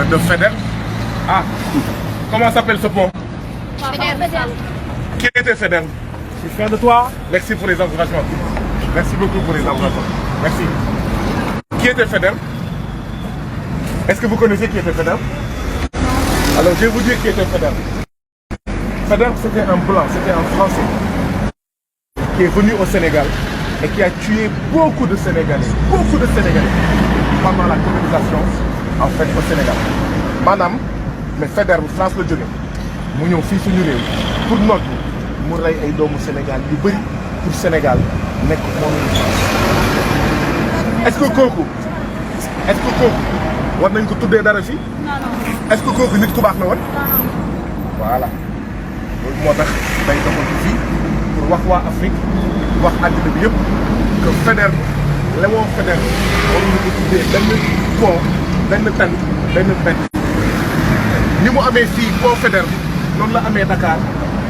de Faidherbe. Ah, comment s'appelle ce pont? Qui était Faidherbe? Je suis fier de toi. Merci pour les encouragements. Merci beaucoup pour les encouragements. Merci. Qui était Faidherbe? Est-ce que vous connaissez qui était Faidherbe? Alors, je vais vous dire qui était Faidherbe. Faidherbe, c'était un blanc, c'était un Français qui est venu au Sénégal et qui a tué beaucoup de Sénégalais pendant la colonisation en fait au Sénégal. Maanaam mais Faidherbe France la jóge mu ñëw fii suñu réew pour noot mu rey ay doomu Sénégal yu bëri pour Sénégal nekk moom la. Est-ce que kooku war nañ ko tuddee dara fii? Est-ce que kooku nit ku baax na woon? Voilà loolu moo tax day doxal fii pour wax waa Afrique wax àddina bi yëpp que Faidherbe Léon Faidherbe war nañu ko tuddee benn pont benn tali benn benn. ni mu amee fii pont Faidherbe noonu la amee Dakar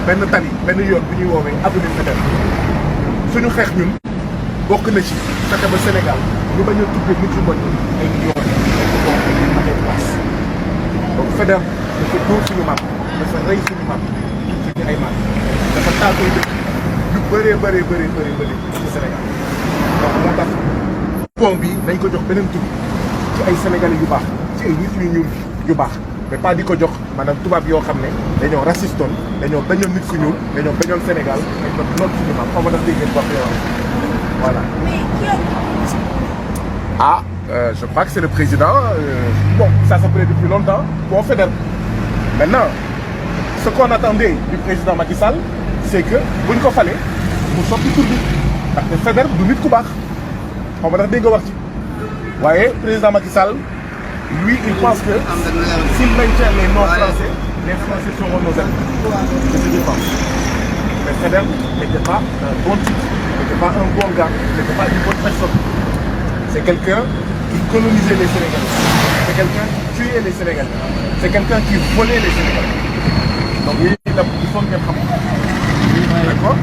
benn tali benn yoon bu ñuy woowee avenue Faidherbe suñu xeex ñun bokk na ci fexe ba Sénégal ñu bañ a tuddee nit yu bon ay yoon ak ay place donc Faidherbe dafa dóor suñu maam dafa rey suñu maam suñu ay maam dafa taal koy dëkk yu bëree ci Sénégal donc moo tax pont bi dañ ko jox beneen tur ci ay Sénégalais yu baax ci ay nit yu ñuul yu baax mais pas di ko jox maanaam tubaab yoo xam ne dañoo racistoon dañoo bañoon nit ku ñuul dañoo bañoon Sénégal dañ ko noot suñu maam xaw ma daf dégg ngeen wax voilà. Ah, je crois que c'est le président. Bon, ça s'appelait depuis longtemps. Pont Faidherbe. Maintenant, ce qu'on attendait du président Macky Sall, c'est que bu ñu ko falee mu soppi tur bi ndaxte Faidherbe du nit ku baax xaw ma ndax dégg nga wax ci waaye président Macky Sall lui il pense que s'il maintient les noms français, les Français seront nos ennemis. C'est ce qu'il pense. Mais Faidherbe n'était pas un bon type, n'était pas un bon gars, n'était pas une bonne personne. C'est quelqu'un qui colonisait les Sénégalais. C'est quelqu'un qui tuait les Sénégalais. C'est quelqu'un qui volait les Sénégalais. Donc il faut ngeen xam d'accord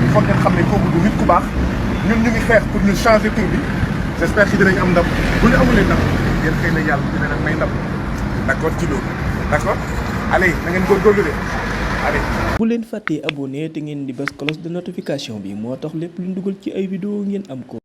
il faut ngeen xam ne kooku du nit ku baax ñun ñu ngi xeex pour ñu changer tur bi j'espère que dinañ am ndam bu ñu amulee ndam yéen xëy na yàlla dina leen may ndam d'accord ci loolu d'accord allez na ngeen góorgóorlu de allez. bu leen fàttee abonné te ngeen di bës cloche de notification bi moo tax lépp lu ñu dugal ci ay vidéo ngeen am ko.